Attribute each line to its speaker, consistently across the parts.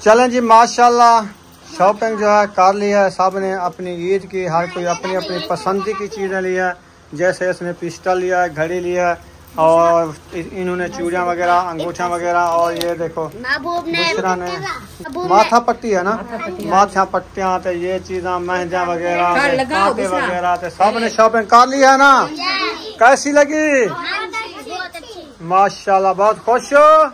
Speaker 1: चलें जी माशाल्लाह शॉपिंग जो है कर ली है सब ने अपनी ईद की। हर कोई अपनी अपनी पसंद की चीज़ें ली है। जैसे इसने पिस्टल लिया है, घड़ी लिया है और इन्होंने चूड़ियाँ वगैरह, अंगूठियाँ वगैरह। और ये देखो बुशरा ने माथा पट्टी है ना, माथा पट्टियाँ तो ये चीज़ें मेहंदियाँ वगैरह, कांटे वगैरह तो सब ने शॉपिंग कर ली है ना। कैसी लगी? माशाल्लाह बहुत खुश हो?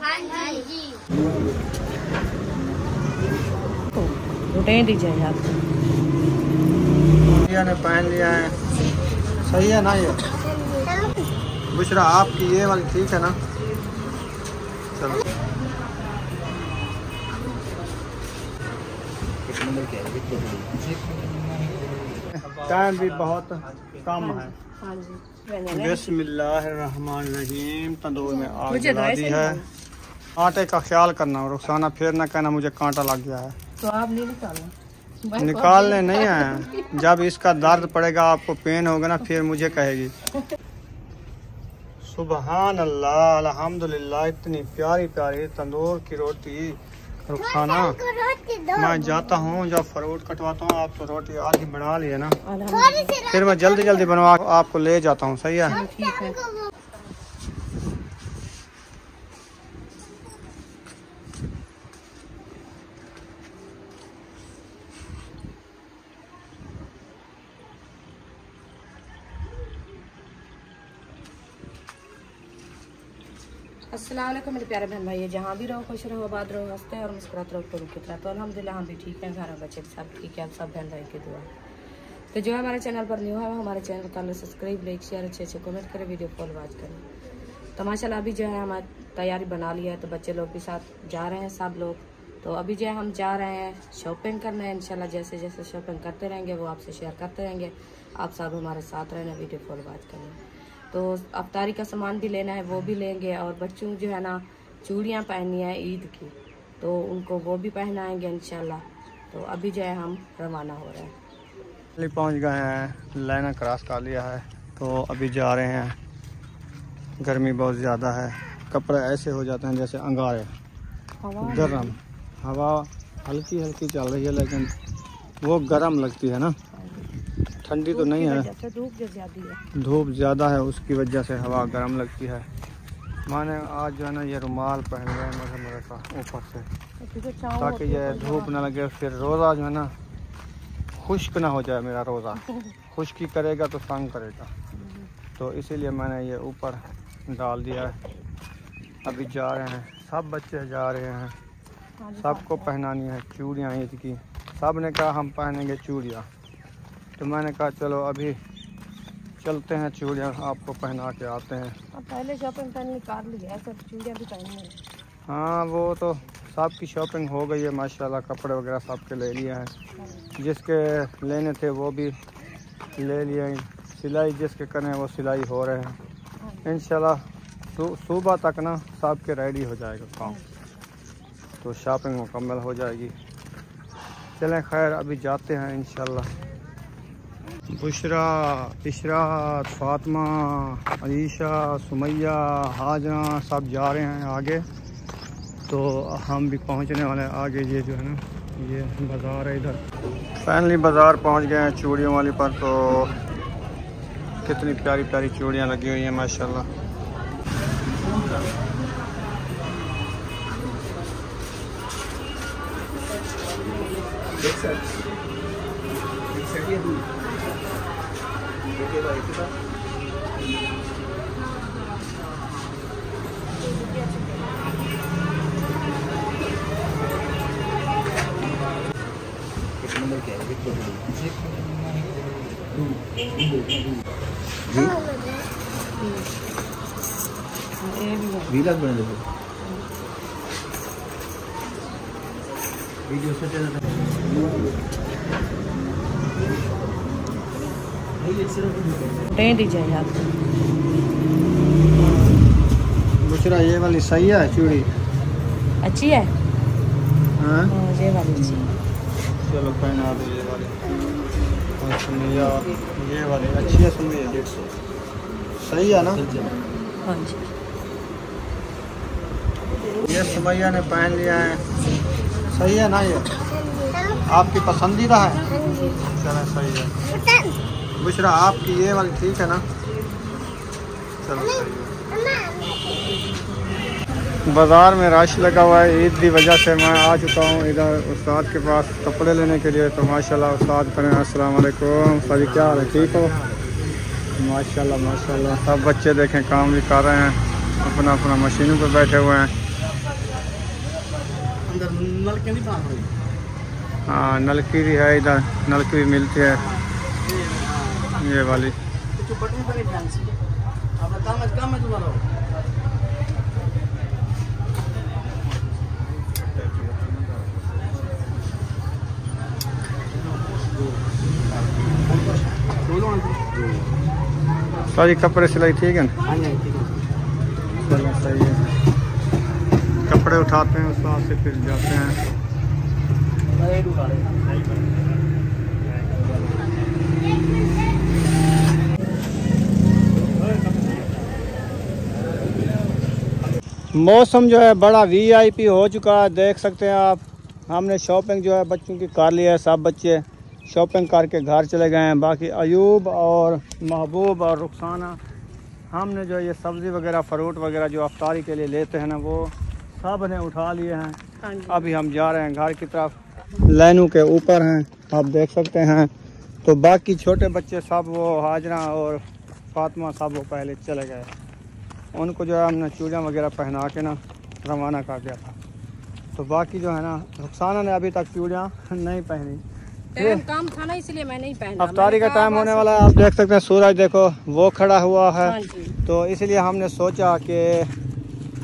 Speaker 1: ने पहन लिया है, सही है ना ये बुशरा? आपकी ये वाली ठीक है ना? चलो टाइम भी बहुत कम है। बिस्मिल्लाहिर्रहमानिर्रहीम। तंदूर में आग जला दी है। आटे का ख्याल करना रुखसाना, फिर ना कहना मुझे कांटा लग गया है। तो आप नहीं निकालने नहीं आया। जब इसका दर्द पड़ेगा, आपको पेन होगा ना, फिर मुझे कहेगी। सुबहान अल्लाह, अल्हम्दुलिल्लाह। इतनी प्यारी प्यारी तंदूर की रोटी रुखसाना। मैं जाता हूँ जब फ्रूट कटवाता हूँ, आप तो रोटी आधी बना लिए ना, फिर मैं जल्दी जल्दी बनवा आपको ले जाता हूँ। सही है?
Speaker 2: अस्सलाम वालेकुम मेरे प्यारे बहन भाई, जहाँ भी रहो खुश रहो, आबाद रहो, हंसते और मुस्कुराते रहो की तरह। तो अल्हम्दुलिल्लाह हम भी ठीक हैं, घर में बच्चे सब ठीक है, सब बहन भाई की दुआ। तो जो हमारे चैनल पर न्यू है वो हमारे चैनल को सब्सक्राइब, लाइक, शेयर, अच्छे कमेंट करें, वीडियो फॉलो वॉच करें। तो माशाल्लाह अभी जो है हमारी तैयारी बना ली है, तो बच्चे लोग भी साथ जा रहे हैं सब लोग। तो अभी जो है हम जा रहे हैं शॉपिंग करने। इंशाल्लाह जैसे जैसे शॉपिंग करते रहेंगे वो आपसे शेयर करते रहेंगे। आप सब हमारे साथ रहना, वीडियो फॉलो वॉच करें। तो अफ्तारी का सामान भी लेना है, वो भी लेंगे। और बच्चों जो है ना चूड़ियाँ पहननी है ईद की, तो उनको वो भी पहनाएंगे इंशाल्लाह। तो अभी जो है हम रवाना हो रहे हैं।
Speaker 1: पहुंच गए हैं, लाइन क्रॉस कर लिया है, तो अभी जा रहे हैं। गर्मी बहुत ज़्यादा है, कपड़े ऐसे हो जाते हैं जैसे अंगारे, गर्म। हवा हल्की हल्की चल रही है लेकिन वो गर्म लगती है ना, ठंडी तो नहीं है। धूप ज़्यादा है, उसकी वजह से हवा गर्म लगती है। मैंने आज जो है ना ये रुमाल पहन लिया है मेरे का ऊपर से, ताकि ये धूप ना लगे। फिर रोज़ा जो है ना खुश्क ना हो जाए मेरा रोज़ा। खुश्की करेगा तो तंग करेगा, तो इसीलिए मैंने ये ऊपर डाल दिया है। अभी जा रहे हैं, सब बच्चे जा रहे हैं, सबको पहनानी है चूड़ियाँ ईद की। सब ने कहा हम पहनेंगे चूड़ियाँ, तो मैंने कहा चलो अभी चलते हैं, चूड़ियाँ आपको पहना के आते हैं।
Speaker 2: अब पहले शॉपिंग करने निकाल ली है, सब चूड़ियाँ भी पहननी है।
Speaker 1: हाँ वो तो सबकी शॉपिंग हो गई है माशाल्लाह, कपड़े वगैरह सबके ले लिए हैं। जिसके लेने थे वो भी ले लिए। सिलाई जिसके करने वो सिलाई हो रहे हैं। इंशाल्लाह सुबह तक ना सबके रेडी हो जाएगा काम, तो शॉपिंग मुकम्मल हो जाएगी। चलें खैर अभी जाते हैं इंशाल्लाह। बुशरा, इशरात, फातिमा, अलीशा, सुमैया, हाजना सब जा रहे हैं आगे। तो हम भी पहुंचने वाले हैं आगे। ये जो है ना ये बाज़ार है इधर। फाइनली बाज़ार पहुंच गए हैं चूड़ियों वाली पर। तो कितनी प्यारी प्यारी चूड़ियां लगी हुई हैं माशाल्लाह।
Speaker 3: वीलॉग बना दो, वीडियो से चला
Speaker 2: दीजिए आप।
Speaker 1: बुशरा ये वाली सही है चूड़ी?
Speaker 2: अच्छी है।
Speaker 1: हाँ
Speaker 2: ये वाली अच्छी।
Speaker 1: चलो पहना दो ये वाली। और सुमैया ये वाली अच्छी है। सुमैया 150 सही है ना?
Speaker 2: हाँ जी।
Speaker 1: ये सुमैया ने पहन लिया है सही है ना, ये आपकी पसंदीदा है? चलो सही है। बुशरा आपकी ये वाली ठीक है ना? चलो सही है। बाज़ार में रश लगा हुआ है, ईद की वजह से मैं आ चुका हूँ इधर उस्ताद के पास कपड़े लेने के लिए। तो माशाल्लाह उस्ताद करें। अस्सलाम वालेकुम सभी, क्या हाल है? ठीक हो? माशाल्लाह माशाल्लाह। सब बच्चे देखें काम भी कर रहे हैं, अपना अपना मशीनों पे बैठे हुए हैं। हाँ नलकी भी है इधर, नलकी भी मिलती है ये वाली। सारी कपड़े सिलाई ठीक है ना? चलो सही है। कपड़े उठाते हैं उस वहाँ से फिर जाते हैं। मौसम जो है बड़ा वीआईपी हो चुका है, देख सकते हैं आप। हमने शॉपिंग जो है बच्चों की कर ली है, सब बच्चे शॉपिंग करके घर चले गए हैं। बाकी अयूब और महबूब और रुखसाना, हमने जो ये सब्ज़ी वगैरह फ्रूट वगैरह जो अफ्तारी के लिए लेते हैं ना, वो सब ने उठा लिए हैं। अभी हम जा रहे हैं घर की तरफ, लाइनों के ऊपर हैं आप देख सकते हैं। तो बाकी छोटे बच्चे सब, वो हाजरा और फातिमा सब वो पहले चले गए। उनको जो है हमने चूड़ियाँ वगैरह पहना के ना रवाना कर दिया था। तो बाकी जो है ना, रुखसाना ने अभी तक चूड़ियाँ नहीं पहनी,
Speaker 2: काम था ना इसलिए मैं नहीं पहना।
Speaker 1: अफ्तारी का टाइम होने वाला है, आप देख सकते हैं सूरज देखो वो खड़ा हुआ है। तो इसलिए हमने सोचा कि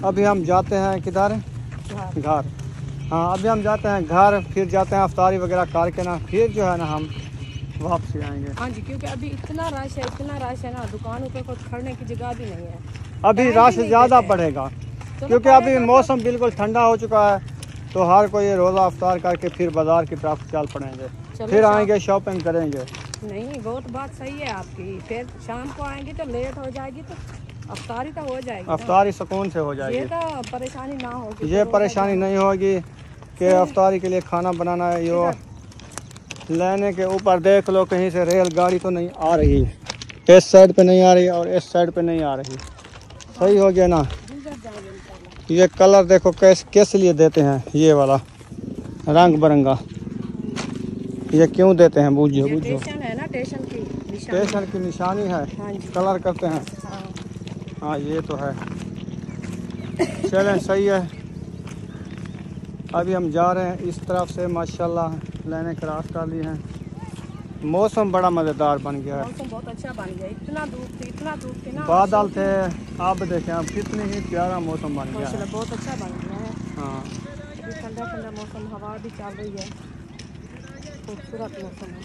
Speaker 1: अभी हम जाते हैं किधर, घर। हाँ अभी हम जाते हैं घर, फिर जाते हैं अफ्तारी वगैरह करके ना, फिर जो है ना हम वापसी आएंगे।
Speaker 2: हाँ जी, क्योंकि अभी इतना रश है ना, दुकानों पे कुछ खड़ने की जगह भी नहीं है।
Speaker 1: अभी रश ज़्यादा बढ़ेगा क्योंकि अभी मौसम बिल्कुल ठंडा हो चुका है। तो हर कोई रोज़ा अफ्तार करके फिर बाज़ार की तरफ चल पड़ेंगे, फिर आएंगे शॉपिंग करेंगे।
Speaker 2: नहीं वो तो बात सही है आपकी, फिर शाम को आएंगे तो लेट हो जाएगी, तो अफ्तारी तो हो जाएगी,
Speaker 1: अफ्तारी सुकून से हो जाएगी।
Speaker 2: ये तो परेशानी ना होगी,
Speaker 1: ये परेशानी नहीं होगी कि अफ्तारी के लिए खाना बनाना है। यो लेने के ऊपर देख लो, कहीं से रेलगाड़ी तो नहीं आ रही, इस साइड पे नहीं आ रही और इस साइड पे नहीं आ रही। सही हो गया ना? ये कलर देखो किस लिए देते हैं, ये वाला रंग बिरंगा ये क्यों देते हैं? बूझो बूझो,
Speaker 2: स्टेशन है ना,
Speaker 1: स्टेशन की निशानी है।
Speaker 2: हाँ जी।
Speaker 1: कलर करते हैं। हाँ ये तो है। चलें सही है। अभी हम जा रहे हैं इस तरफ से, माशाल्लाह लाइनें क्रॉस कर ली हैं। मौसम बड़ा मज़ेदार बन गया है,
Speaker 2: मौसम बहुत अच्छा बन गया। इतना धूप थी ना,
Speaker 1: बादल थे। आप देखें अब कितनी ही प्यारा मौसम बन गया है।
Speaker 2: बहुत अच्छा बन गया है।
Speaker 1: हाँ
Speaker 2: ठंडा ठंडा मौसम, हवा भी चल रही है, खूबसूरत मौसम है।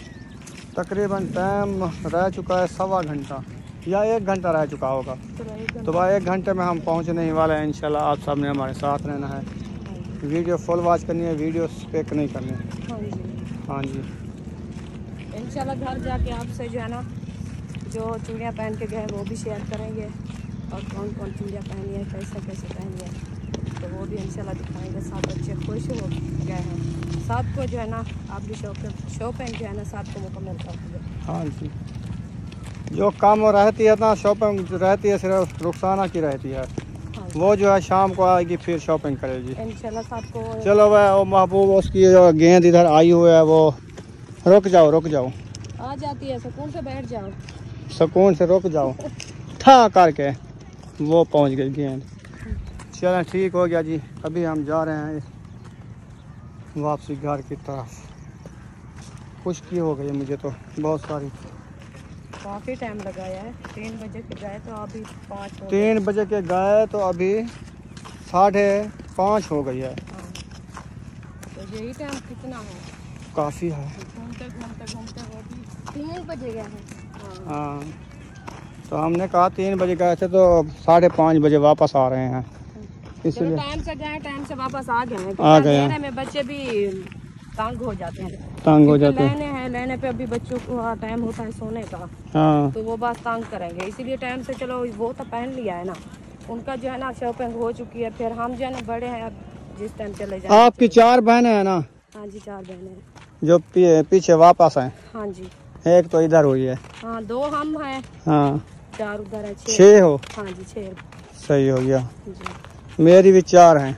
Speaker 1: तकरीबन टाइम रह चुका है 1.25 घंटा या 1 घंटा रह चुका होगा। तो भाई 1 घंटे में हम पहुंचने ही वाले हैं इंशाल्लाह। आप सब ने हमारे साथ रहना है, वीडियो फुल वॉच करनी है, वीडियो स्पेक नहीं करनी है। हाँ जी
Speaker 2: इंशाल्लाह घर जाके आपसे जो है ना, जो चूड़ियाँ पहन के गए वो भी शेयर करेंगे, और कौन कौन चूड़ियाँ पहनी है, कैसे कैसे पहनी है, तो वो भी इंशाल्लाह दिखाएंगे। सब बच्चे खुश हो गए हैं, साथ को जो है ना आपकी शॉपिंग जो है ना साथ को मुकम्मल कर दिया।
Speaker 1: हाँ जी, जो काम रहती है ना, शॉपिंग रहती है सिर्फ रुखसाना की रहती है। वो जो है शाम को आएगी फिर शॉपिंग करेगी
Speaker 2: इंशाल्लाह साथ को।
Speaker 1: चलो भाई, वो महबूब उसकी जो गेंद इधर आई हुई है, वो रुक जाओ
Speaker 2: आ जाती है, सुकून से बैठ जाओ,
Speaker 1: सुकून से रुक जाओ। ठा करके वो पहुंच गई गेंद। चलें ठीक हो गया जी। अभी हम जा रहे हैं वापसी घर की तरफ। खुशकी हो गई मुझे तो बहुत सारी।
Speaker 2: काफ़ी टाइम लगाया है, 3 बजे के गए तो अभी 5 हो गए।
Speaker 1: 3 बजे के गए तो अभी 5:30 हो गई है।
Speaker 2: तो यही टाइम कितना है?
Speaker 1: काफ़ी है।
Speaker 2: घूमते वो भी 3 बजे गए हैं।
Speaker 1: हाँ तो हमने कहा 3 बजे गए थे तो 5:30 बजे वापस आ रहे हैं, इसलिए
Speaker 2: टाइम से गए, टाइम से वापस आ गए हैं।
Speaker 1: आ गए
Speaker 2: लेने में बच्चे भी तंग हो जाते हैं, लेने पे अभी बच्चों को टाइम होता है सोने का।
Speaker 1: हाँ
Speaker 2: तो वो बस तंग करेंगे, इसीलिए टाइम से चलो वो तो पहन लिया है ना, उनका जो है ना शॉपिंग हो चुकी है। फिर हम जो है ना बड़े हैं, अब जिस टाइम चले जाए।
Speaker 1: आपकी 4 बहनें हैं ना?
Speaker 2: हाँ जी 4 बहनें।
Speaker 1: जो पीछे वापस हैं?
Speaker 2: हाँ जी।
Speaker 1: एक तो इधर हुई है।
Speaker 2: हाँ 2 हम हैं।
Speaker 1: हाँ
Speaker 2: 4 उधर है।
Speaker 1: 6 हो?
Speaker 2: हाँ जी 6।
Speaker 1: सही हो गया
Speaker 2: जी।
Speaker 1: मेरी भी 4 हैं।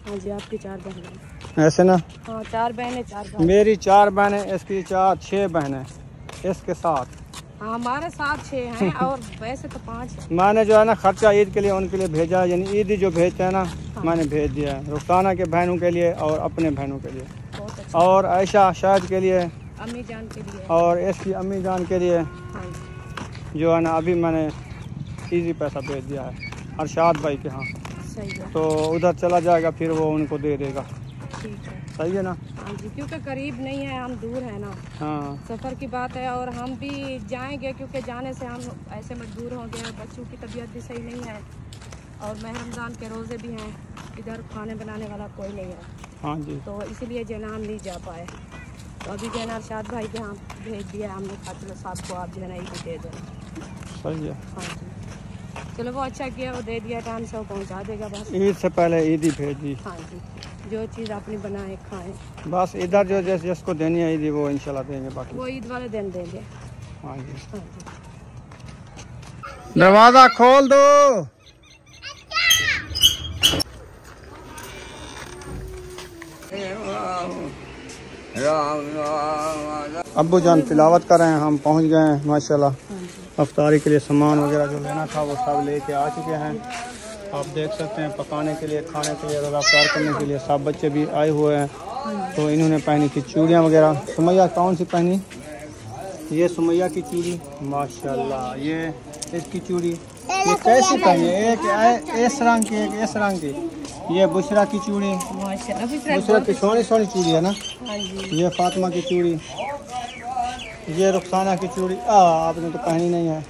Speaker 2: हाँ जी आपकी 4 बहनें
Speaker 1: ऐसे ना?
Speaker 2: हाँ 4 बहनें 4 भाई।
Speaker 1: मेरी 4 बहनें, इसकी 6 बहनें इसके साथ।
Speaker 2: हाँ हमारे साथ 6 हैं और वैसे तो 5 है।
Speaker 1: मैंने जो है ना खर्चा ईद के लिए उनके लिए भेजा है, यानी ईद जो भेजते हैं ना
Speaker 2: हाँ।
Speaker 1: मैंने भेज दिया है रुखसाना के बहनों के लिए और अपने बहनों के लिए
Speaker 2: बहुत अच्छा।
Speaker 1: और आयशा शायद के लिए,
Speaker 2: अम्मी जान के लिए
Speaker 1: और इसकी अम्मी जान के लिए
Speaker 2: हाँ जी।
Speaker 1: जो है ना अभी मैंने ईजी पैसा भेज दिया है अरशाद भाई के यहाँ।
Speaker 2: सही है।
Speaker 1: तो उधर चला जाएगा फिर वो उनको दे देगा।
Speaker 2: ठीक है।
Speaker 1: सही है ना?
Speaker 2: हाँ जी क्योंकि करीब नहीं है, हम दूर है ना।
Speaker 1: हाँ
Speaker 2: सफ़र की बात है और हम भी जाएंगे क्योंकि जाने से हम ऐसे मजबूर हो गए, बच्चों की तबीयत भी सही नहीं है और माह रमज़ान के रोज़े भी हैं, इधर खाने बनाने वाला कोई नहीं है।
Speaker 1: हाँ जी।
Speaker 2: तो इसीलिए जनान नहीं जा पाए, तो अभी जो है ना अरशाद भाई के यहाँ भेज दिया हमने, कहा चलो साहब को आप जो है ना ईद दे दें।
Speaker 1: सही है।
Speaker 2: हाँ जी चलो वो अच्छा किया, वो दे दिया टाइम से, वो पहुँचा देगा बस।
Speaker 1: ईद से पहले ईद ही भेजी।
Speaker 2: हाँ जी जो चीज़ आपने बनाए खाएँ,
Speaker 1: बस इधर जो जिसको देनी है ईद वो इंशाल्लाह देंगे, बाकी
Speaker 2: वो ईद वाले दिन देंगे।
Speaker 1: हाँ जी।
Speaker 2: हाँ जी
Speaker 1: दरवाजा खोल दो। अब्बू जान तिलावत कर रहे हैं, हम पहुंच गए हैं माशाल्लाह। अफ्तारी के लिए सामान वगैरह जो लेना था वो सब लेके आ चुके हैं। आप देख सकते हैं पकाने के लिए, खाने के लिए, रोज़ा अफ्तार करने के लिए सब बच्चे भी आए हुए हैं। तो इन्होंने पहनी थी चूड़ियाँ वगैरह। सुमैया कौन सी पहनी? ये सुमैया की चूड़ी माशाल्लाह, ये इसकी चूड़ी, ये कैसी पहनी? एक इस रंग की, एक इस रंग की। ये बुशरा की चूड़ी, बुशरा की सोनी सोनी चूड़ी है ना।
Speaker 2: हाँ जी।
Speaker 1: ये फातिमा की चूड़ी, ये रुखसाना की चूड़ी। आपने तो पहनी नहीं है।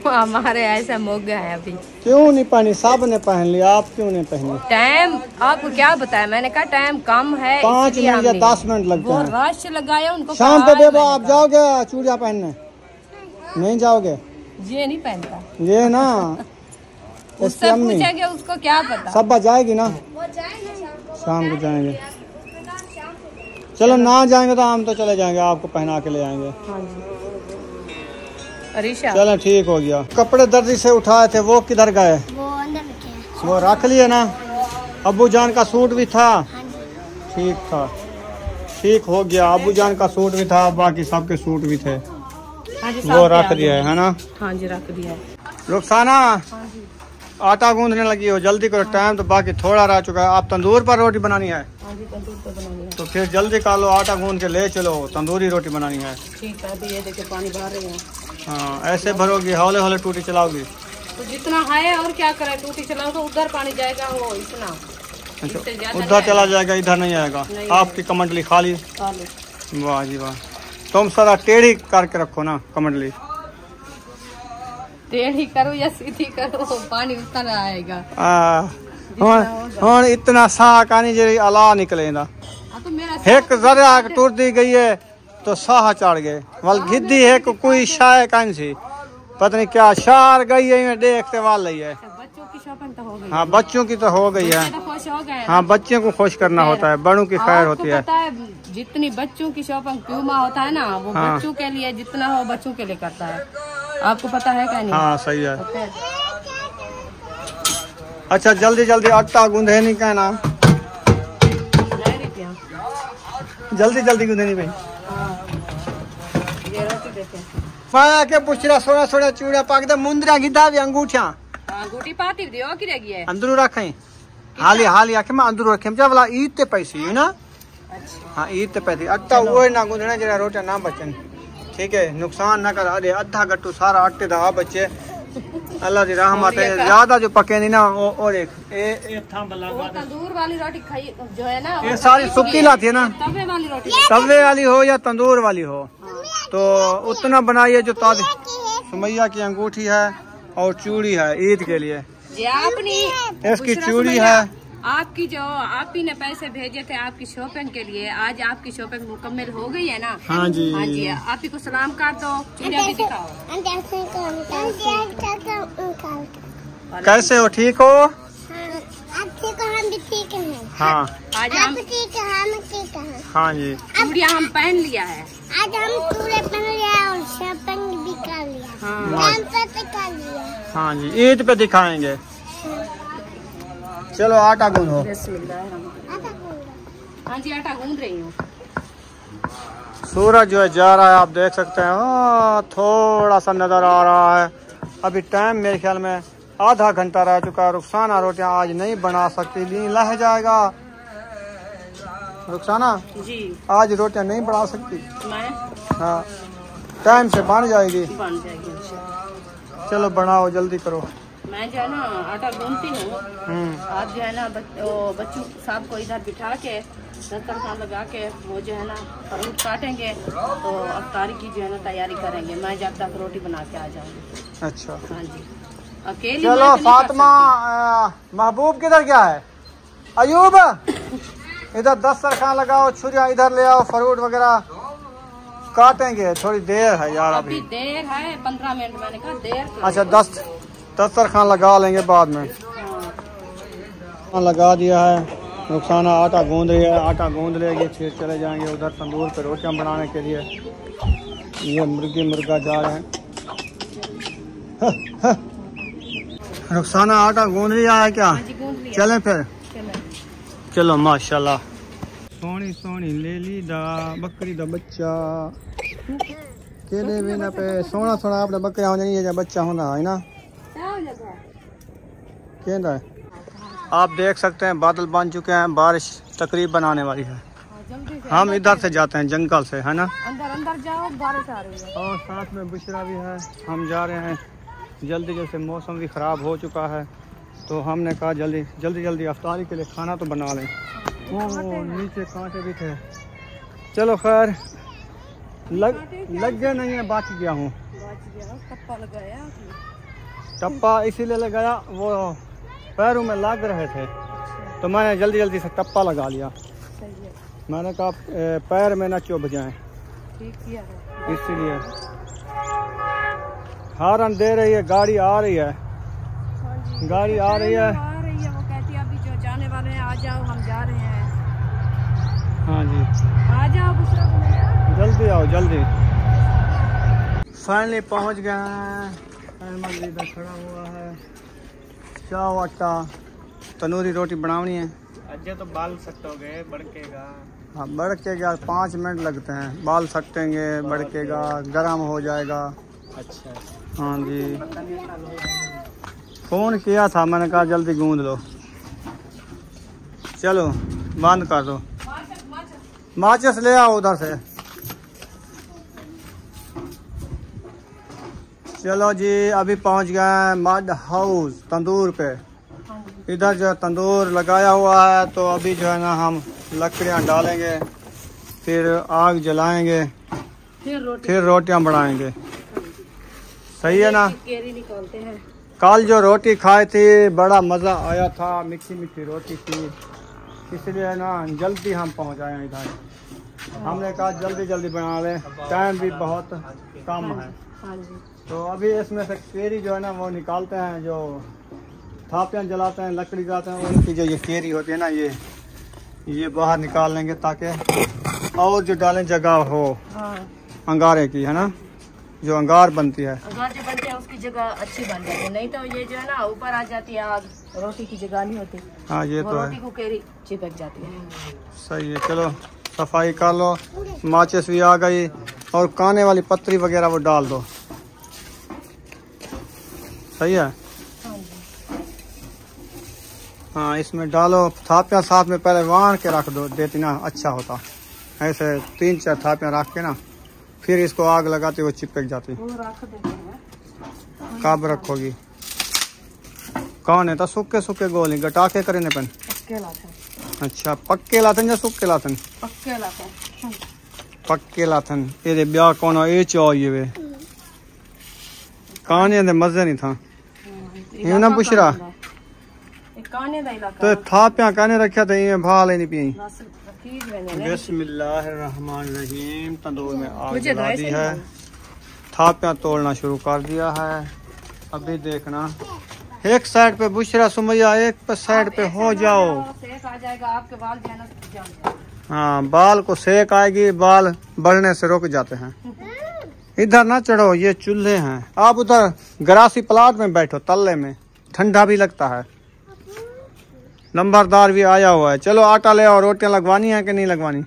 Speaker 2: हमारे ऐसा मोगा है अभी।
Speaker 1: क्यों नहीं पहनी? सब ने पहन लिया, आप क्यों नहीं पहनी?
Speaker 2: टाइम आपको क्या बताया, मैंने कहा टाइम कम है,
Speaker 1: 5 मिनट या 10 मिनट लगते
Speaker 2: वो
Speaker 1: हैं।
Speaker 2: रश लगाया उनको।
Speaker 1: शाम पे बेबो आप जाओगे चूड़िया पहनने? नहीं जाओगे?
Speaker 2: ये नहीं पहनता
Speaker 1: ये ना
Speaker 2: उससे पूछेंगे, उसको क्या पता।
Speaker 1: सब जाएगी ना, शाम को जाएंगे। चलो ना जाएंगे तो हम तो चले जाएंगे, आपको पहना के ले आएंगे।
Speaker 2: हाँ जी। अरीशा
Speaker 1: चलो ठीक हो गया। कपड़े दर्जी से उठाए थे वो किधर गए? वो रख लिए ना। अब्बू जान का सूट भी था? ठीक था, ठीक हो गया। अब्बू जान का सूट भी था, बाकी सबके सूट भी थे।
Speaker 2: हाँ जी,
Speaker 1: वो रख दिया है ना?
Speaker 2: हाँ जी रख दिया है।
Speaker 1: रुखसाना
Speaker 2: हाँ जी।
Speaker 1: आटा गूंदने लगी हो, जल्दी करो, टाइम तो बाकी थोड़ा रह चुका है। आप तंदूर पर रोटी बनानी है?
Speaker 2: हाँ जी तंदूर पे बनानी है।
Speaker 1: तो फिर जल्दी कर लो, आटा गूंद के ले चलो, तंदूरी रोटी बनानी है।
Speaker 2: ठीक है अभी ये देखिए पानी भर रहे हैं।
Speaker 1: हाँ ऐसे भरोगी, हौले हौले टूटी चलाओगी
Speaker 2: तो जितना है और क्या करे, टूटी चलाओ तो उधर पानी जाएगा, वो इतना
Speaker 1: अच्छा उधर चला जाएगा, इधर नहीं आएगा। आपकी कमंडली खाली? वाह जी वाह। तुम सारा टेढ़ी करके रखो ना कमंडली।
Speaker 2: टेढ़ी करो या सीधी करो, पानी उतना आएगा।
Speaker 1: हाँ इतना साह कानी जी अला निकलेगा।
Speaker 2: तो मेरा
Speaker 1: एक जरा टूट दी गई है तो साह चढ़ गए। वल गिद्दी है कोई शाय कान सी, पता नहीं क्या शार गई है, देखते वाल है।
Speaker 2: बच्चों की शॉपिंग तो हो गई।
Speaker 1: हाँ बच्चों की तो हो गई है।
Speaker 2: तो खुश हो गए।
Speaker 1: हाँ बच्चों को खुश करना होता है, बड़ों की खैर होती है।
Speaker 2: पता है जितनी बच्चों की शॉपिंग प्यूमा होता है ना, वो
Speaker 1: हाँ।
Speaker 2: बच्चों के लिए जितना हो बच्चों के लिए करता है, आपको पता है क्या नहीं?
Speaker 1: हाँ सही है। अच्छा जल्दी जल्दी आटा गूंधे नहीं कहना, जल्दी जल्दी गूंधे नहीं भाई।
Speaker 2: ये रोटी देते
Speaker 1: पाया के पुछरा सोना सोना चूड़ा पाक दे, मुंदरा गिद्धा भी अंगूठा
Speaker 2: अंगूठी पाती दियो की रह गई है
Speaker 1: अंदरू रखें। हाली हाली आखे मैं अंदरू रखे जब वाला ईद ते पैसे है ना।
Speaker 2: अच्छा
Speaker 1: हाँ ईद ते पैसे आटा वो ना गूंधना जरा रोटी ना बचन, ठीक है नुकसान ना कर। अरे आधा गट्टू सारा आटे दा बच्चे, अल्लाह दी रहमत है। ज्यादा जो पके नहीं ना और एक
Speaker 2: तंदूर वाली रोटी खाई जो है ना,
Speaker 1: ये सारी सूखी लाती है ना,
Speaker 2: तवे वाली रोटी,
Speaker 1: तवे वाली हो या तंदूर वाली हो तो उतना बनाइए जो ताज़ी। सुमैया की अंगूठी है और चूड़ी है ईद के लिए, इसकी चूड़ी है।
Speaker 2: आपकी जो आप ही ने पैसे भेजे थे आपकी शॉपिंग के लिए, आज आपकी शॉपिंग मुकम्मल हो गई है ना?
Speaker 1: हाँ जी
Speaker 2: हाँ जी। आप ही को सलाम कर दो, चूड़ियां भी दिखाओ।
Speaker 1: कैसे हो, ठीक हो?
Speaker 3: हम भी ठीक हैं।
Speaker 1: हाँ
Speaker 2: आज हम
Speaker 3: ठीक है, हम ठीक हैं।
Speaker 1: हाँ जी,
Speaker 2: चूड़िया हम पहन लिया है।
Speaker 3: आज हम चूड़े पहन लिया और शॉपिंग भी कर लिया।
Speaker 2: हाँ
Speaker 3: डांस कर लिया।
Speaker 1: हाँ जी, ईद पे दिखाएंगे। चलो आटा गूंदो।
Speaker 2: हाँ जी, आटा गूंद रही हूँ।
Speaker 1: सूरज जो है जा रहा है, आप देख सकते हैं, थोड़ा सा नजर आ रहा है। अभी टाइम मेरे ख्याल में आधा घंटा रह चुका है। रुखसाना रोटियां आज नहीं बना सकती, लीन लह जाएगा। रुखसाना
Speaker 2: जी
Speaker 1: आज रोटियां नहीं बना सकती।
Speaker 2: मैं
Speaker 1: हाँ, टाइम से बन जाएगी।
Speaker 2: बन जाएगी इंशाल्लाह।
Speaker 1: चलो बनाओ, जल्दी करो।
Speaker 2: मैं जो है ना आटा गूंदती हूँ। आज जो है ना बच्चों साहब को इधर बिठा के दस्तरखान लगा के वो जो है ना फ्रूट काटेंगे, तो अफ्तारी की जो है ना तैयारी करेंगे। मैं जब तक रोटी बना के आ जाऊंगी।
Speaker 1: अच्छा
Speaker 2: हाँ जी, अकेली
Speaker 1: चलो
Speaker 2: मैं तो नहीं कर
Speaker 1: फातिमा, महबूब किधर गया है? अयूब इधर दस्तरखान लगाओ, छुरिया इधर ले आओ, फ्रूट वगैरह काटेंगे। थोड़ी देर है यार,
Speaker 2: अभी देर है, 15 मिनट। मैंने कहा देर क्यों?
Speaker 1: अच्छा, दस्तरखान लगा लेंगे बाद में।
Speaker 2: हाँ।
Speaker 1: लगा दिया है। रुखसाना आटा गूंद रही है, आटा गूंद लेगी, फिर चले जाएंगे उधर तंदूर पे रोटियां बनाने के लिए। ये मुर्गा जा रहे हैं। रुखसाना आटा गूंद लिया है क्या?
Speaker 2: हाँ जी, गूंद लिया।
Speaker 1: चलें फिर?
Speaker 2: चलो।
Speaker 1: चलो माशाल्लाह। सोनी सोनी ले ली दा बकरी दा बच्चा केले बिना पे सोना सोना आपने बकरियां हो जानी है, बच्चा होना है ना। कहना है, आप देख सकते हैं बादल बन चुके हैं, बारिश तकरीबन आने वाली है। हम इधर से जाते हैं जंगल से, है ना।
Speaker 2: अंदर जाओ, बारिश आ रही है।
Speaker 1: और साथ में बुशरा भी है। हम जा रहे हैं जल्दी, जैसे मौसम भी ख़राब हो चुका है तो हमने कहा जल्दी अफ्तारी के लिए खाना तो बना लें। ओह, नीचे कांटे भी थे। चलो खैर, लग गया नहीं है, बच गया हूँ।
Speaker 2: टप्पा लगाया,
Speaker 1: टप्पा इसीलिए लगाया, वो पैरों में लग रहे थे तो मैंने जल्दी से टप्पा लगा लिया।
Speaker 2: सही है।
Speaker 1: मैंने कहा पैर में ना चुभ जाएं,
Speaker 2: ठीक किया है।
Speaker 1: इसलिए हॉर्न दे रही है, गाड़ी आ रही है।
Speaker 2: हाँ जी,
Speaker 1: गाड़ी आ रही है।
Speaker 2: वो कहती है अभी जो जाने वाले हैं आ जाओ, हम जा रहे हैं।
Speaker 1: हाँ जी,
Speaker 2: आ जाओ बुशरा को ले आओ।
Speaker 1: जल्दी आओ, जल्दी। फाइनली पहुंच गए हैं। अहमद इधर खड़ा हुआ है। चाव आटा तंदूरी रोटी बनानी है।
Speaker 4: अजय तो बाल सटोगे, बड़केगा।
Speaker 1: हाँ, बड़केगा, 5 मिनट लगते हैं। बाल सटेंगे, बड़केगा, गर्म हो जाएगा।
Speaker 4: अच्छा,
Speaker 1: हाँ जी, फ़ोन किया था, मैंने कहा जल्दी गूंद लो। चलो बंद कर दो। माचिस ले आओ उधर से। चलो जी, अभी पहुंच गए मड हाउस तंदूर पे। इधर जो तंदूर लगाया हुआ है तो अभी जो है ना हम लकड़ियां डालेंगे, फिर आग जलाएंगे, फिर रोटियां बनाएंगे। सही है ना।
Speaker 2: केरी निकालते हैं।
Speaker 1: कल जो रोटी खाई थी बड़ा मज़ा आया था, मीठी रोटी थी, इसलिए ना जल्दी हम पहुंच आए इधर। हमने कहा जल्दी बना लें, टाइम भी बहुत कम है।
Speaker 2: हाँ जी,
Speaker 1: तो अभी इसमें से केरी जो है ना वो निकालते हैं, जो थापियाँ जलाते हैं, लकड़ी जलाते हैं, उनकी जो ये केरी होती है ना, ये बाहर निकाल लेंगे ताकि और जो डालें जगह हो
Speaker 2: हाँ।
Speaker 1: अंगारे की, है ना, जो अंगार बनती है।
Speaker 2: अंगार जो बनते हैं उसकी जगह अच्छी बन जाती है, नहीं तो ये जो है ना ऊपर आ जाती है आग, रोटी की जगह नहीं होती।
Speaker 1: हाँ ये
Speaker 2: वो
Speaker 1: तो
Speaker 2: रोटी
Speaker 1: है।
Speaker 2: को केरी चिपक जाती है।
Speaker 1: सही है, चलो सफाई कर लो। माचिस भी आ गई और काने वाली पत्री वगैरह वो डाल दो। सही है। हाँ, इसमें डालो। थापियाँ साथ में पहले वार के रख दो, देती ना अच्छा होता। ऐसे 3-4 थापियाँ रख के ना फिर इसको आग लगाती, वो चिपक जाती।
Speaker 2: वो रख देते हैं।
Speaker 1: कब रखोगी? कौन है तो सूखे गोली गटा के करे पन।
Speaker 2: पक्के लाते हैं।
Speaker 1: अच्छा, पक्के लाथन या सूखे लाथन?
Speaker 2: पक्के लाते हैं।
Speaker 1: पक्के लाथन। ये ब्याह कौन ये चाहिए वे कहानी दे मजे नहीं था। ये ना बुशरा
Speaker 2: काने दा इलाका
Speaker 1: तो थापियां कहने रखा था, ये भाल ही नहीं पी।
Speaker 2: बस रखी रहने।
Speaker 1: बिस्मिल्लाहिर्रहमानिर्रहीम। तंदूर में आग
Speaker 2: मुझे
Speaker 1: जला दी है, थापियां तोड़ना शुरू कर दिया है। अभी देखना एक साइड पे बुशरा सुमैया, एक पे साइड पे हो जाओ।
Speaker 2: सेक आ जाएगा आपके बाल जो है ना जल जाएंगे।
Speaker 1: हाँ, बाल को सेक आएगी, बाल बढ़ने से रुक जाते हैं। इधर ना चढ़ो, ये चूल्हे हैं। आप उधर ग्रासी प्लाट में बैठो, तल्ले में ठंडा भी लगता है। नंबरदार भी आया हुआ है। चलो आटा ले आओ, रोटियां लगवानी है कि नहीं लगवानी?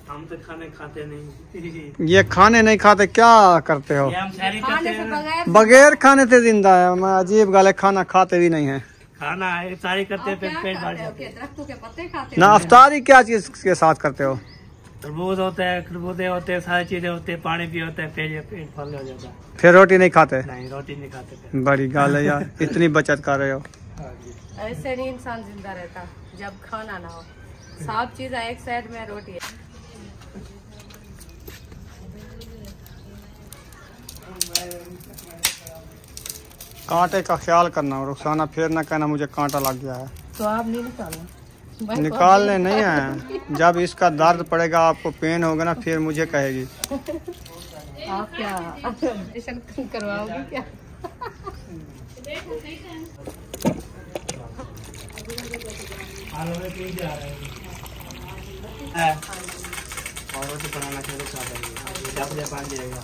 Speaker 4: हम तो खाने खाते नहीं।
Speaker 1: ये खाने नहीं खाते, क्या करते हो?
Speaker 4: ये हम सारी
Speaker 2: खाने
Speaker 4: करते
Speaker 2: से
Speaker 4: हैं।
Speaker 2: बगैर
Speaker 1: बगैर खाने से जिंदा है। मैं अजीब गाले, खाना खाते भी नहीं है
Speaker 4: खाना है सारी करते हैं,
Speaker 2: क्या
Speaker 4: पेट भर
Speaker 2: खाते हो?
Speaker 4: जाते हैं।
Speaker 2: दरख्तों के पत्ते खाते
Speaker 1: ना।
Speaker 2: हो?
Speaker 1: अफ्तारी क्या चीज के साथ करते हो?
Speaker 4: तरबूज होता है, खरबूजे होते हैं, सारी चीजें होते हैं, पानी भी होता है, फिर ये पेट फल हो जाता है।
Speaker 1: फिर रोटी नहीं खाते?
Speaker 4: नहीं, रोटी नहीं खाते फिर।
Speaker 1: बड़ी गाल है यार, इतनी बचत कर रहे हो।
Speaker 2: ऐसे नहीं इंसान जिंदा रहता जब खाना ना हो। सब चीज एक साइड में, रोटी है।
Speaker 1: कांटे का ख्याल करना रुखसाना, फिर ना कहना मुझे कांटा लग गया है।
Speaker 2: तो आप नहीं निकालना। मैं
Speaker 1: निकालने नहीं है, जब इसका दर्द पड़ेगा, आपको पेन होगा ना, फिर मुझे कहेगी।
Speaker 2: आप क्या ऑपरेशन करवाओगी क्या?
Speaker 4: और रोटी बनाना चाहिए, खा देंगे जब ले पानी जाएगा।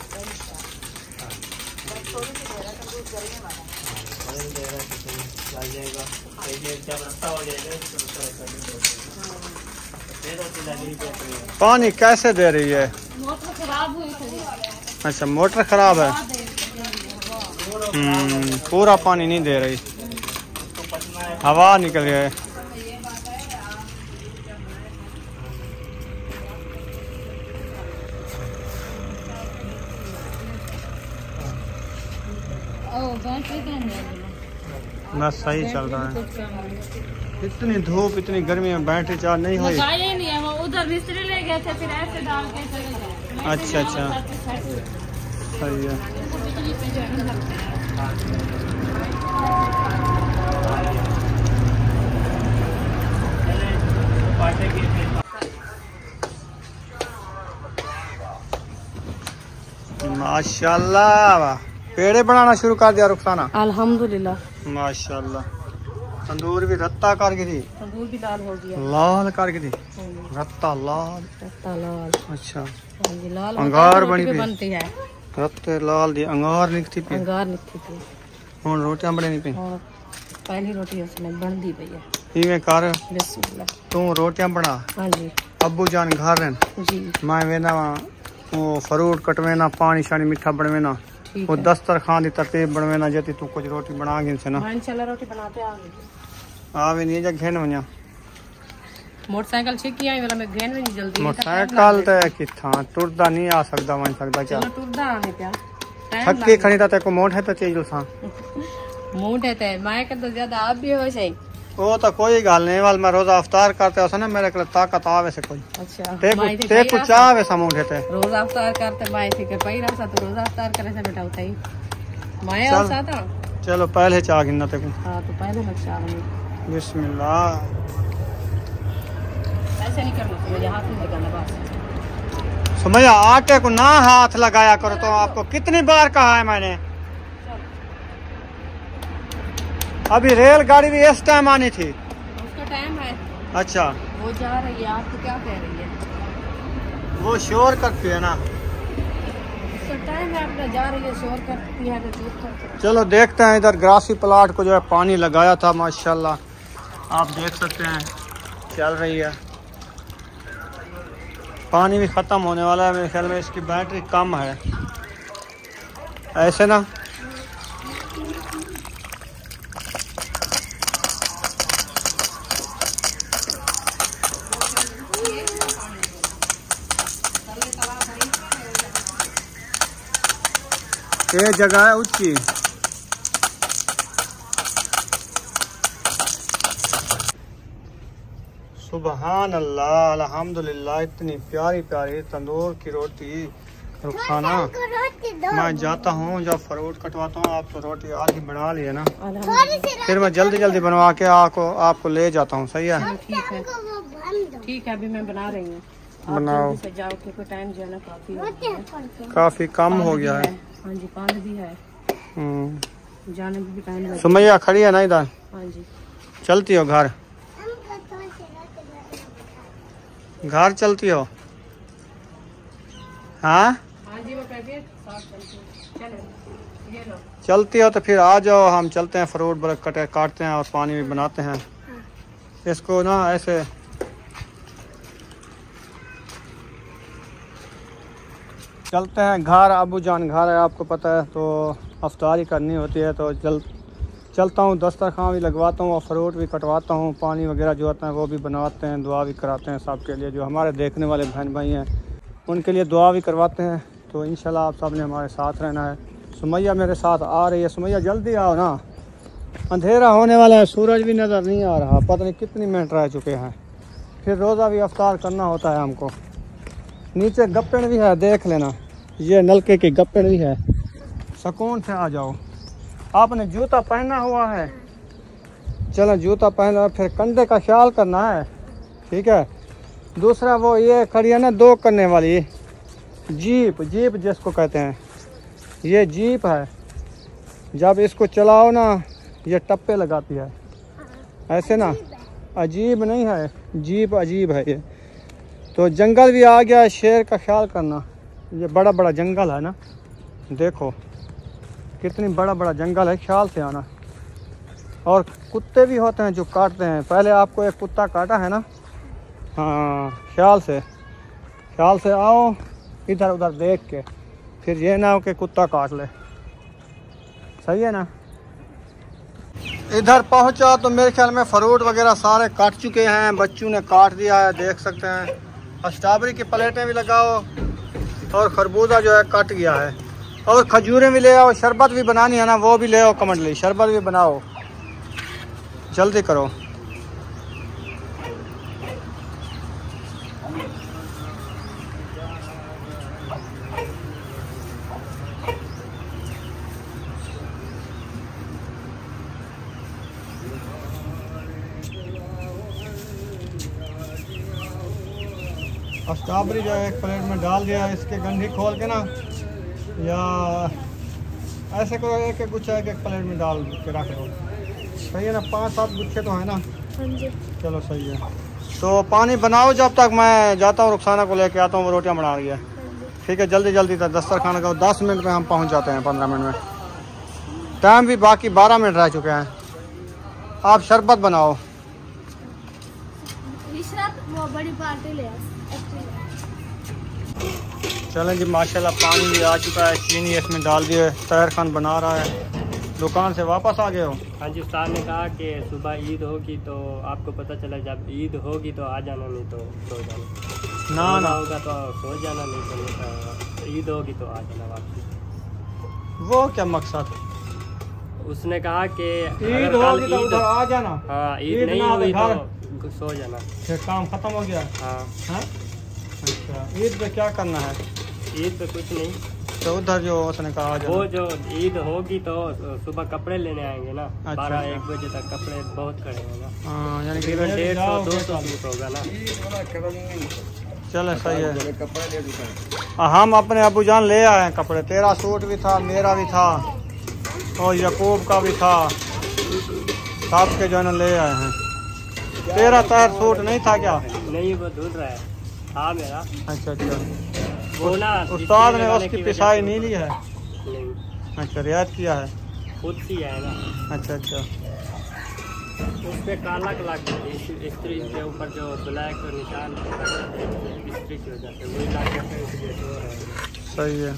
Speaker 1: पानी कैसे दे रही है?
Speaker 2: मोटर खराब हुई थी।
Speaker 1: अच्छा, मोटर खराब है। पूरा पानी नहीं दे रही, हवा निकल गया है। बस सही चल रहा है। इतनी धूप, इतनी गर्मी में बैटरी चार्ज नहीं हुई।
Speaker 2: नहीं है, वो उधर मिस्त्री ले गए थे, फिर ऐसे डाल के चले गए।
Speaker 1: अच्छा अच्छा, सही है। माशाल्लाह, पेड़े बनाना शुरू कर दिया रुखसाना।
Speaker 2: अल्हम्दुलिल्लाह।
Speaker 1: माशाल्लाह, तंदूर भी रत्ता करके दी,
Speaker 2: तंदूर भी लाल हो गया।
Speaker 1: लाल करके दी, रत्ता लाल।
Speaker 2: रत्ता लाल।
Speaker 1: अच्छा,
Speaker 2: जी, लाल
Speaker 1: अंगार
Speaker 2: रोटी
Speaker 1: बनी
Speaker 2: पे
Speaker 1: भी
Speaker 2: बनती है।
Speaker 1: रत्ते लाल दी, अंगार निकती पी।
Speaker 2: अंगार निकती थी
Speaker 1: हुण रोटियां बने नहीं पी।
Speaker 2: और पहली रोटी उसने बन दी भैया।
Speaker 1: इवें कर,
Speaker 2: बिस्मिल्लाह।
Speaker 1: तू रोटियां बना,
Speaker 2: हाँ जी
Speaker 1: अब्बू जान घर रहन,
Speaker 2: जी,
Speaker 1: मैं वेना वो फ्रूट कटवेना, पानी शानी मीठा बनवेना,
Speaker 2: ठीक
Speaker 1: वो
Speaker 2: है।
Speaker 1: दस्तरखान दी तरतीब बनवेना, जती तू कुछ रोटी बना गिन से ना
Speaker 2: मैं इंशाल्लाह रोटी बनाते आ गई।
Speaker 1: आवे नहीं जा घेन व냐।
Speaker 2: मोटरसाइकिल छिकी आई वाला मैं घेन में नहीं जल्दी।
Speaker 1: मोटरसाइकिल ते किथा टुरदा नहीं आ सकदा, वन सकदा क्या?
Speaker 2: चलो टुरदा आने क्या
Speaker 1: थक्की खणी ता ते को मोट है तो चीज सा
Speaker 2: मूड है ते मैं के तो ज्यादा आप भी हो सही।
Speaker 1: वो तो कोई गल नहीं, वाल मैं रोजा अफ्तार करते हो ना, मेरे को ताकत आवे से कोई
Speaker 2: अच्छा
Speaker 1: ते कुछ चावे सा मूड है ते
Speaker 2: रोज अफ्तार करते मैं थी के पहिरा सा तो रोज अफ्तार करे से बेटा उठाई मैं
Speaker 1: चल।
Speaker 2: और साथा।
Speaker 1: चलो पहले चाह गिनना ते को।
Speaker 2: हां तो पहले मैं चाह रही
Speaker 1: बिस्मिल्लाह।
Speaker 2: ऐसे नहीं करना मुझे हाथ में लगाना बस।
Speaker 1: सुमैया, आटे को ना हाथ लगाया करो, तो आपको कितनी बार कहा है मैंने। अभी रेलगाड़ी भी इस टाइम आनी थी।
Speaker 2: उसका टाइम है।
Speaker 1: अच्छा,
Speaker 2: वो जा रही है, आपको क्या कह रही है?
Speaker 1: वो शोर करती है ना।
Speaker 2: उसका टाइम है, अपना जा रही है, शोर करती है तो चुप कर।
Speaker 1: चलो देखते हैं, इधर ग्रासी प्लाट को जो है पानी लगाया था, माशाल्लाह आप देख सकते हैं चल रही है। पानी भी ख़त्म होने वाला है, मेरे ख्याल में इसकी बैटरी कम है। ऐसे ना ये जगह है ऊंची। सुबहान अल्लाह, अल्हम्दुलिल्लाह, इतनी प्यारी प्यारी तंदूर की रोटी रुखसाना। मैं जाता हूँ जब फ्रूट कटवाता हूँ, आप तो रोटी आधी बना लिए ना, फिर मैं जल्दी जल्दी बनवा के आपको ले जाता हूँ। सही है?
Speaker 2: ठीक है ठीक है, अभी मैं बना रही हूँ।
Speaker 1: बनाओ।
Speaker 2: से जाओ क्योंकि टाइम जो है ना काफी
Speaker 1: काफी कम हो गया है।
Speaker 2: हाँ जी, पानी भी है। जाने में भी टाइम लगेगा।
Speaker 1: सुमैया खड़ी है ना इधर?
Speaker 2: हाँ जी।
Speaker 1: चलती हो घर? घर चलती हो? हाँ
Speaker 2: हाँ जी, वो पैकेट साफ चलो ये लो।
Speaker 1: चलती हो तो फिर आ जाओ, हम चलते हैं, फ्रूट काटते हैं और पानी भी बनाते हैं। इसको ना ऐसे चलते हैं घर। अबू जान घर है, आपको पता है, तो अफ्तारी करनी होती है तो चलता हूँ, दस्तरखान भी लगवाता हूँ और फ्रूट भी कटवाता हूँ, पानी वगैरह जो आता है वो भी बनवाते हैं, दुआ भी कराते हैं सबके लिए, जो हमारे देखने वाले बहन भाई हैं उनके लिए दुआ भी करवाते हैं। तो इंशाल्लाह आप सब ने हमारे साथ रहना है। सुमैया मेरे साथ आ रही है। सुमैया जल्दी आओ ना, अंधेरा होने वाला है, सूरज भी नज़र नहीं आ रहा, पता नहीं कितनी मिनट रह चुके हैं, फिर रोज़ा भी अफ्तार करना होता है हमको। नीचे गप्पन भी है, देख लेना, ये नलके की गप्पन भी है, सुकून से आ जाओ। आपने जूता पहना हुआ है, चलो जूता पहना, फिर कंधे का ख्याल करना है, ठीक है। दूसरा वो ये खड़ी है ना 2 करने वाली जीप जिसको कहते हैं, ये जीप है, जब इसको चलाओ ना ये टप्पे लगाती है ऐसे ना, अजीब नहीं है, जीप अजीब है ये। तो जंगल भी आ गया, शेर का ख्याल करना, ये बड़ा बड़ा जंगल है ना, देखो कितनी बड़ा जंगल है, ख्याल से आना। और कुत्ते भी होते हैं जो काटते हैं, पहले आपको एक कुत्ता काटा है ना, हाँ ख्याल से आओ, इधर उधर देख के, फिर ये ना हो कि कुत्ता काट ले, सही है ना। इधर पहुंचा तो मेरे ख्याल में फ्रूट वगैरह सारे काट चुके हैं, बच्चों ने काट दिया है, देख सकते हैं। स्ट्रॉबेरी की प्लेटें भी लगाओ और खरबूजा जो है कट गया है, और खजूरें भी ले आओ, शरबत भी बनानी है ना वो भी ले आओ, कमंडली शरबत भी बनाओ, जल्दी करो। स्ट्रॉबेरी जो है एक प्लेट में डाल दिया, इसके गंढी खोल के ना, या ऐसे करो, एक गुच्छा एक प्लेट में डाल के रख दो, सही है ना। 5-7 गुच्छे तो है ना, चलो सही है। तो पानी बनाओ, जब तक मैं जाता हूँ रुखसाना को लेके आता हूँ, वो रोटियाँ बना रही है, ठीक है। जल्दी तक दस्तरखाना का 10 मिनट में हम पहुँच जाते हैं, 15 मिनट में, टाइम भी बाकी 12 मिनट रह चुके हैं। आप शरबत बनाओ।
Speaker 3: वो बड़ी पार्टी ले
Speaker 1: चलें जी, माशाल्लाह पानी भी आ चुका है, चीनी इसमें डाल दिए, तैर खान बना रहा है। दुकान से वापस आ गए हो?
Speaker 5: हाँ जी, उस्ताद ने कहा कि सुबह ईद होगी तो आपको पता चला, जब ईद होगी तो आ जाना, नहीं तो सो जाना। ना होगा तो सो जाना, नहीं तो ईद होगी तो आ जाना वापस।
Speaker 1: वो क्या मकसद?
Speaker 5: उसने कहा कि
Speaker 1: ईद होगी तो उधर आ जाना।
Speaker 5: हाँ, ईद नहीं हुई तो सो जाना,
Speaker 1: फिर काम खत्म हो गया।
Speaker 5: हाँ।
Speaker 1: अच्छा, ईद पे क्या करना है?
Speaker 5: ईद पे कुछ नहीं,
Speaker 1: तो उधर जो उसने कहा
Speaker 5: वो जो ईद होगी तो सुबह कपड़े लेने आएंगे ना, 12-1 बजे तक कपड़े बहुत खड़े हैं ना।
Speaker 1: हाँ, यानी कि
Speaker 5: 150-200 सूट होगा ना।
Speaker 1: चलो सही है। हम अपने अबू जान ले आए हैं कपड़े, तेरा सूट भी था, मेरा भी था, और यकूब का भी था, सब के जो ले आए हैं। तेरा तैर सूट नहीं था क्या?
Speaker 5: नहीं, वो धुल रहा है। हाँ मेरा।
Speaker 1: अच्छा,
Speaker 5: वो ना
Speaker 1: उस्ताद ने उसकी पिसाई नहीं ली है?
Speaker 5: नहीं।
Speaker 1: अच्छा, रियायत किया है,
Speaker 5: खुद सी है ना।
Speaker 1: अच्छा।
Speaker 5: उस पर काला लग जाती है, स्त्री के ऊपर जो ब्लैक निशान स्त्री की वजह से वही लग जाता है, इसलिए तो
Speaker 1: सही है।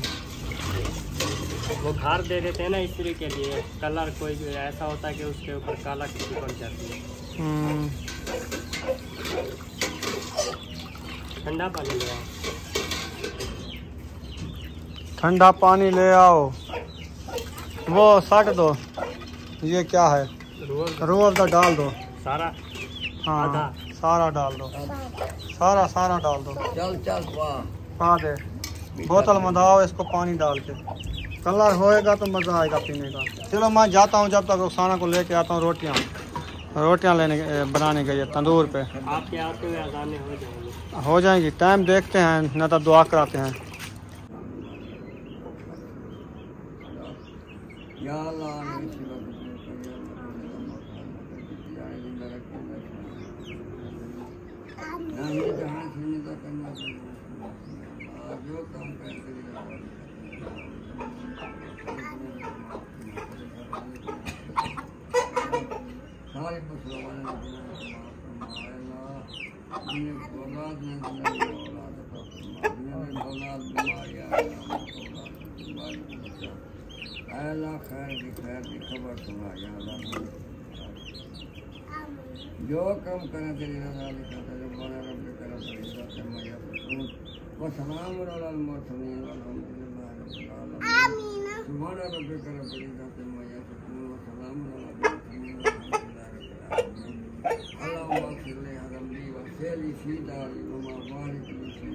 Speaker 5: वो घर दे देते हैं ना स्त्री के लिए, कलर कोई ऐसा होता है कि उसके ऊपर काला किसी पड़ जाती है। ठंडा पानी ले आओ,
Speaker 1: ठंडा पानी ले आओ। वो सट दो, ये क्या है, रूअफ़ज़ा डाल दो
Speaker 5: सारा।
Speaker 1: हाँ, सारा डाल दो, सारा डाल दो।
Speaker 5: चल
Speaker 1: हाँ दे, बोतल मंगाओ इसको पानी डाल के, कलर होएगा तो मज़ा आएगा पीने का। चलो मैं जाता हूँ, जब तक रुखसाना को लेके आता हूँ रोटियाँ बनाने के लिए तंदूर पे।
Speaker 5: आपके आते हुए अज़ानें हो
Speaker 1: जाएंगी, टाइम देखते हैं, न तो दुआ कराते हैं।
Speaker 6: या अल्लाह ने इस वक्त ये जहाँ सुनने का करना जो काम करते सारे मुसलमानों औलाद में अल्लाह खैर की खबर सुना या अल्लाह जो कम करें तेरी रज़ा लिखा तेरे बड़ा रब करम फरीदा से मया सुकून व सलाम अलल मुरसलीन वल्हम्दुलिल्लाहि रब्बिल आलमीन सुभान रब करम फरीदा से मया सुकून व सलाम अलल मुरसलीन वल्हम्दुलिल्लाहि रब्बिल आलमीन अल्लाहुम्मा सल्ली अला नबी व सल्ली फी दारी व मा बारिक ली फी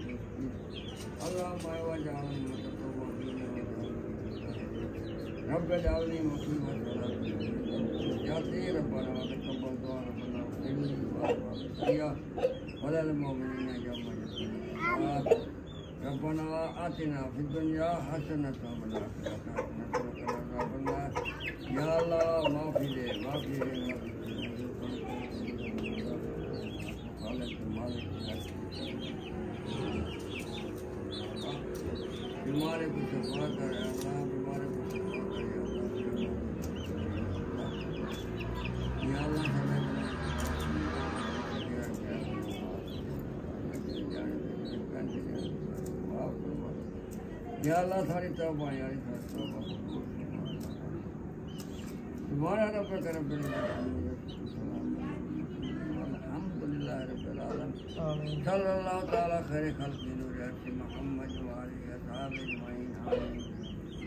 Speaker 6: अल्लाहुम्मा वजअल मुतक़ब्बिलीन रब जअलनी मुक़ीम सलात या तेरे रब्बना व तक़ब्बल दुआ रब्बना वलल मोमिनीन यौमा यक़ूमुल रब्बना आतिना फिद दुनिया हसनतन व फिल आखिरति हसनतन व क़िना अज़ाबन नार या अल्लाह माफ़ी दे बीमारी को शफा कर अल्लाह बीमारी को शफा कर या अल्लाह या अल्लाह सारी तौबा यारी तौबा तुम्हारा रब करम अल्हम्दुलिल्लाह रब्बिल आलमीन सल्लल्लाहु तआला खैर खल्क़ि नूर अर्शी मोहम्मद व आलिहि अस्हाबि अजमईन आमीन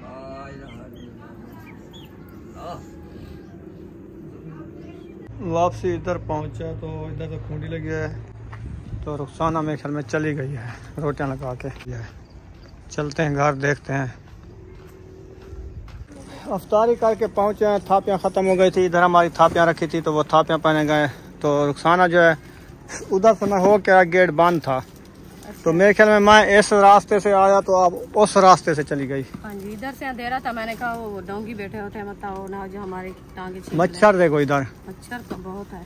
Speaker 6: ला इलाहा इल्लल्लाह।
Speaker 1: वापसी इधर पहुंचा तो इधर तो खूंटी लगी है तो रुखसाना मेरे ख्याल में चली गई है रोटियां लगा के। चलते हैं घर देखते हैं। अफ्तारी करके पहुंचे हैं, थापियाँ ख़त्म हो गई थी। इधर हमारी थापियाँ रखी थी तो वो थापियाँ पहने गए तो रुखसाना जो है उधर से मैं हो के गेट बंद था तो मेरे ख्याल में मैं इस रास्ते से आया तो अब उस रास्ते से चली गई।
Speaker 2: हाँ जी इधर से अंधेरा था मैंने कहा वो डोंगी बैठे होते हैं मतलब ना जो हमारी टांगे
Speaker 1: मच्छर देखो इधर
Speaker 2: मच्छर तो बहुत है।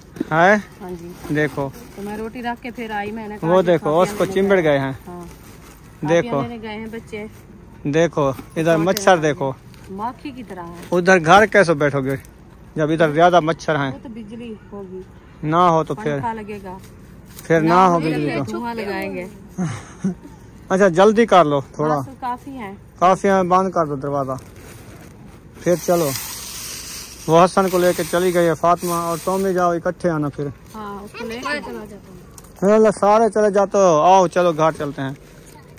Speaker 2: हाँ जी
Speaker 1: देखो
Speaker 2: तो मैं रोटी रख के फिर आई मैंने
Speaker 1: वो देखो उसको चिंबड़ गए हैं।
Speaker 2: हाँ,
Speaker 1: देखो
Speaker 2: गए हैं बच्चे
Speaker 1: देखो इधर मच्छर देखो
Speaker 2: माखी की तरह है।
Speaker 1: उधर घर कैसे बैठोगे जब इधर ज्यादा मच्छर हैं।
Speaker 2: तो बिजली होगी
Speaker 1: ना हो तो फिर
Speaker 2: लगेगा
Speaker 1: फिर ना हो बिजली तो
Speaker 2: धुआं लगाएंगे।
Speaker 1: अच्छा जल्दी कर लो थोड़ा
Speaker 2: काफी है
Speaker 1: बंद कर दो दरवाजा फिर चलो। वो हसन को लेके चली गई है फातिमा और तुम भी जाओ इकट्ठे आना फिर।
Speaker 2: हाँ, उसको लेके चला जाता हूँ।
Speaker 1: सारे चले जाते हो आओ चलो घर चलते हैं।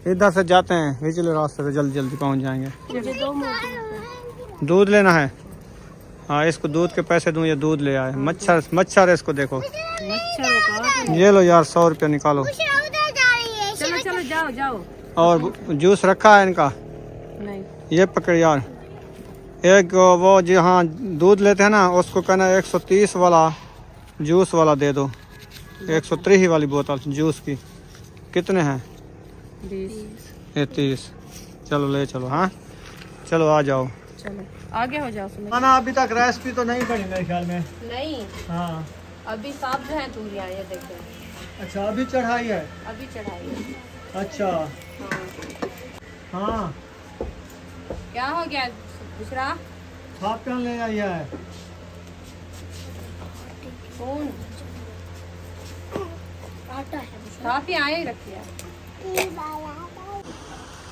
Speaker 1: इधर से जाते हैं पिछले रास्ते से जल्दी जल्दी पहुंच जाएंगे। दूध लेना है हाँ इसको दूध के पैसे दूं ये दूध ले आए। मच्छर मच्छर है इसको देखो ये लो यार 100 रुपया निकालो।
Speaker 2: चलो चलो जाओ जाओ।
Speaker 1: और जूस रखा है इनका
Speaker 2: नहीं
Speaker 1: ये पकड़ यार एक वो जहाँ दूध लेते हैं ना उसको कहना 130 वाला जूस वाला दे दो 130 वाली बोतल जूस की। कितने हैं 30 चलो ले चलो। हाँ चलो आ जाओ
Speaker 2: चलो आगे हो जाओ।
Speaker 1: खाना अभी तक रेसिपी तो नहीं बनी मेरे ख्याल में।
Speaker 2: नहीं
Speaker 1: हाँ
Speaker 2: अभी साफ है तूरियां ये देखो।
Speaker 1: अच्छा अभी चढ़ाई है।
Speaker 2: अभी चढ़ाई है।
Speaker 1: अच्छा हाँ
Speaker 2: क्या हो गया दूसरा
Speaker 1: थापियाँ ले आई है।
Speaker 2: कौन थापियाँ आए रखी है।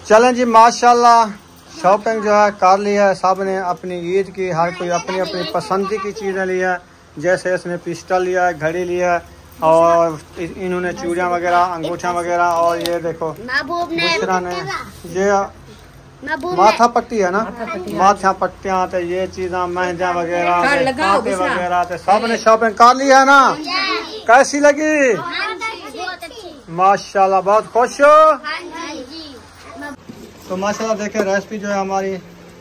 Speaker 1: चलें जी माशाल्लाह शॉपिंग जो है कर ली है सब ने अपनी ईद की। हर कोई अपनी अपनी पसंदी की चीज़ें ली है। जैसे इसने पिस्टल लिया है घड़ी लिया है और इन्होंने चूड़ियाँ वगैरह अंगूठा वगैरह और ये देखो बुशरा ने ये माथा पट्टी है ना माथा पट्टियाँ तो ये चीज़ें मेहंदियाँ वगैरह कांटे वगैरह तो सब ने शॉपिंग कर ली है ना। कैसी लगी माशाल्लाह बहुत खुश हो। तो माशाल्लाह देखे रेसिपी जो है हमारी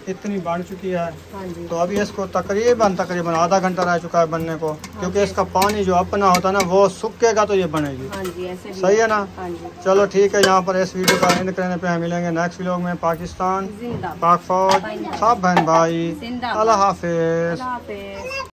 Speaker 1: इतनी बन चुकी है।
Speaker 2: हाँ जी।
Speaker 1: तो अभी इसको तकरीबन आधा घंटा रह चुका है बनने को, क्योंकि इसका पानी जो अपना होता है ना वो सूखेगा तो ये बनेगी।
Speaker 2: हाँ जी, ऐसे भी
Speaker 1: सही है ना?
Speaker 2: हाँ जी।
Speaker 1: चलो ठीक है, यहाँ पर इस वीडियो का एंड करने पे हम मिलेंगे नेक्स्ट व्लॉग में। पाकिस्तान,
Speaker 2: जिंदाबाद।
Speaker 1: पाक फौज, सब बहन भाई,
Speaker 2: जिंदाबाद।
Speaker 1: अल्लाह हाफिज।
Speaker 2: अल्लाह हाफिज।